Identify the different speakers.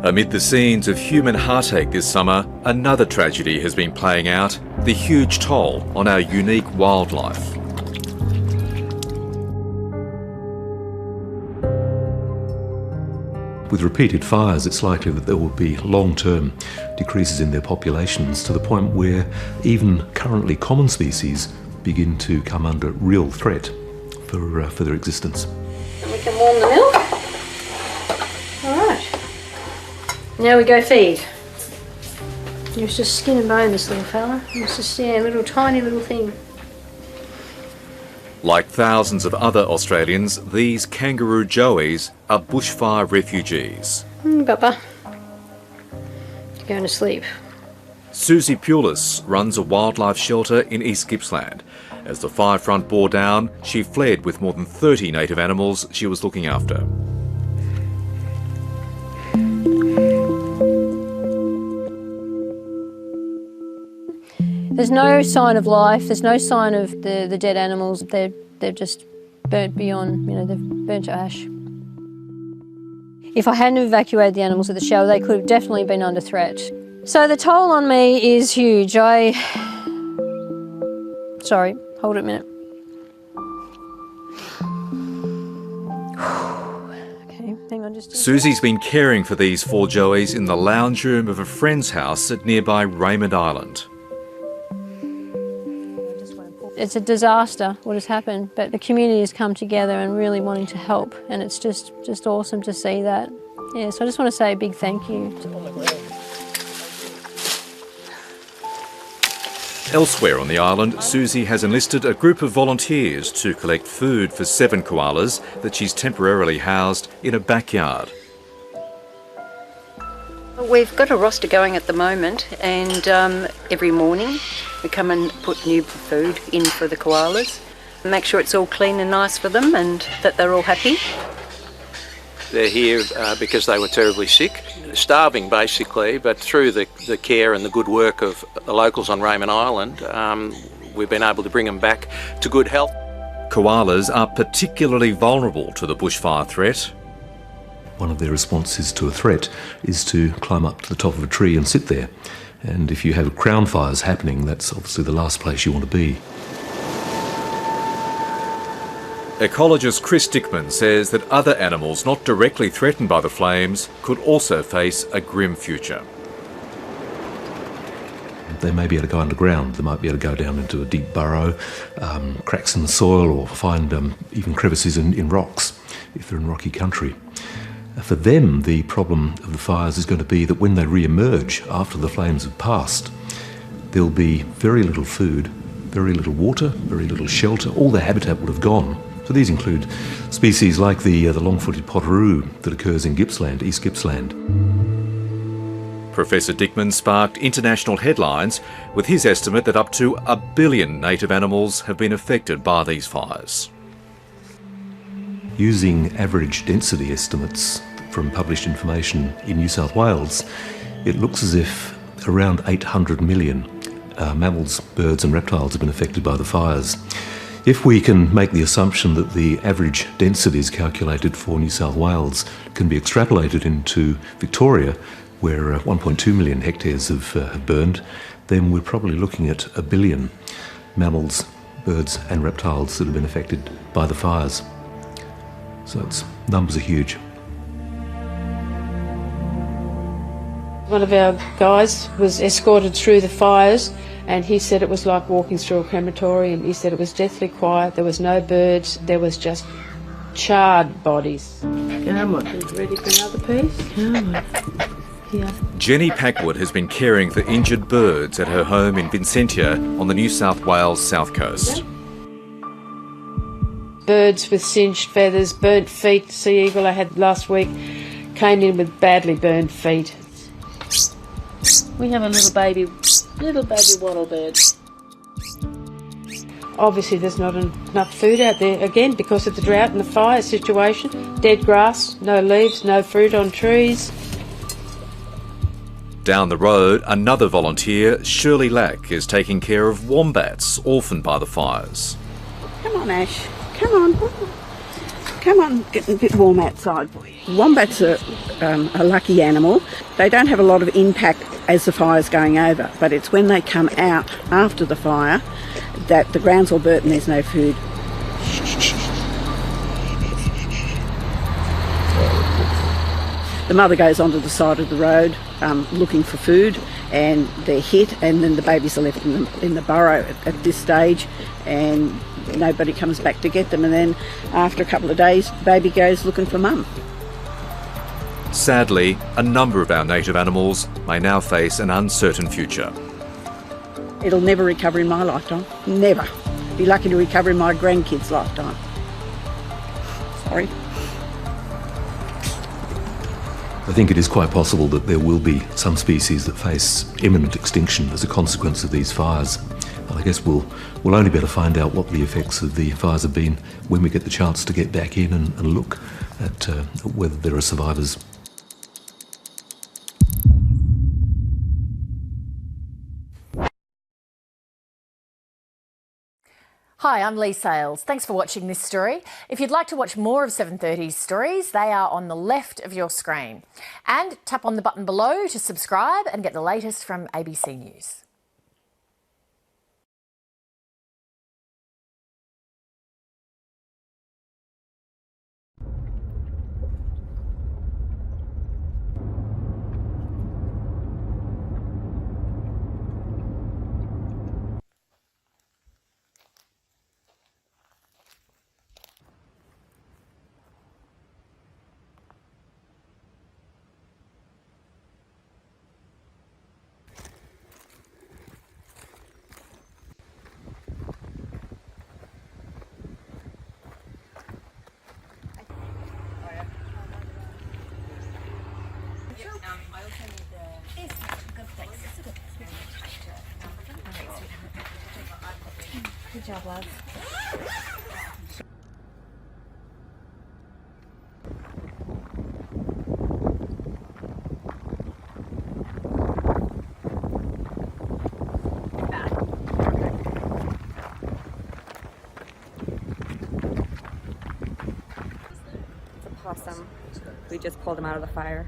Speaker 1: Amid the scenes of human heartache this summer, another tragedy has been playing out, the huge toll on our unique wildlife.
Speaker 2: With repeated fires, it's likely that there will be long-term decreases in their populations to the point where even currently common species begin to come under real threat for their existence.
Speaker 3: And we can warm the milk. All right. Now we go feed. He was just skin and bone, this little fella. He was just, yeah, a little tiny little thing.
Speaker 1: Like thousands of other Australians, these kangaroo joeys are bushfire refugees.
Speaker 3: Papa. Going to sleep.
Speaker 1: Susie Pulis runs a wildlife shelter in East Gippsland. As the fire front bore down, she fled with more than 30 native animals she was looking after.
Speaker 3: There's no sign of life, there's no sign of the dead animals. They're just burnt beyond, they've burnt to ash. If I hadn't evacuated the animals at the shelter, they could have definitely been under threat. So the toll on me is huge. Sorry, hold it a minute. Okay, hang on just.
Speaker 1: Susie's been caring for these 4 joeys in the lounge room of a friend's house at nearby Raymond Island.
Speaker 3: It's a disaster what has happened, but the community has come together and really wanting to help, and it's just awesome to see that. Yeah, so I just want to say a big thank you.
Speaker 1: Elsewhere on the island, Susie has enlisted a group of volunteers to collect food for 7 koalas that she's temporarily housed in a backyard.
Speaker 4: We've got a roster going at the moment, and every morning we come and put new food in for the koalas, make sure it's all clean and nice for them and that they're all happy.
Speaker 5: They're here because they were terribly sick, starving basically, but through the care and the good work of the locals on Raymond Island, we've been able to bring them back to good health.
Speaker 1: Koalas are particularly vulnerable to the bushfire threat.
Speaker 2: One of their responses to a threat is to climb up to the top of a tree and sit there. And if you have crown fires happening, that's obviously the last place you want to be.
Speaker 1: Ecologist Chris Dickman says that other animals not directly threatened by the flames could also face a grim future.
Speaker 2: They may be able to go underground, they might be able to go down into a deep burrow, cracks in the soil, or find even crevices in rocks if they're in rocky country. For them, the problem of the fires is going to be that when they re-emerge after the flames have passed, there'll be very little food, very little water, very little shelter. All their habitat would have gone. So these include species like the long-footed potteroo that occurs in Gippsland, East Gippsland.
Speaker 1: Professor Dickman sparked international headlines with his estimate that up to 1 billion native animals have been affected by these fires.
Speaker 2: Using average density estimates from published information in New South Wales, it looks as if around 800 million mammals, birds and reptiles have been affected by the fires. If we can make the assumption that the average densities calculated for New South Wales can be extrapolated into Victoria, where 1.2 million hectares have burned, then we're probably looking at 1 billion mammals, birds and reptiles that have been affected by the fires. So numbers are huge.
Speaker 6: One of our guys was escorted through the fires, and he said it was like walking through a crematorium. He said it was deathly quiet, there was no birds, there was just charred bodies.
Speaker 7: Come on, ready for another piece? Come on. Here.
Speaker 1: Jenny Packwood has been caring for injured birds at her home in Vincentia on the New South Wales south coast.
Speaker 6: Birds with singed feathers, burnt feet. Sea eagle I had last week came in with badly burned feet.
Speaker 7: We have a little baby wattle bird.
Speaker 6: Obviously there's not enough food out there, again, because of the drought and the fire situation. Dead grass, no leaves, no fruit on trees.
Speaker 1: Down the road, another volunteer, Shirley Lack, is taking care of wombats orphaned by the fires.
Speaker 8: Come on, Ash. Come on. Come on, get a bit warm outside, boy. Wombats are a lucky animal. They don't have a lot of impact as the fire's going over, but it's when they come out after the fire that the ground's all burnt and there's no food. The mother goes onto the side of the road looking for food, and they're hit, and then the babies are left in the burrow at this stage, and nobody comes back to get them, and then after a couple of days the baby goes looking for mum.
Speaker 1: Sadly, a number of our native animals may now face an uncertain future.
Speaker 8: It'll never recover in my lifetime. Never. Be lucky to recover in my grandkids' lifetime. Sorry.
Speaker 2: I think it is quite possible that there will be some species that face imminent extinction as a consequence of these fires. And I guess we'll only be able to find out what the effects of the fires have been when we get the chance to get back in and look at whether there are survivors.
Speaker 9: Hi, I'm Lee Sales. Thanks for watching this story. If you'd like to watch more of 730's stories, they are on the left of your screen. And tap on the button below to subscribe and get the latest from ABC News. Good job, lads.
Speaker 10: It's a possum. We just pulled him out of the fire.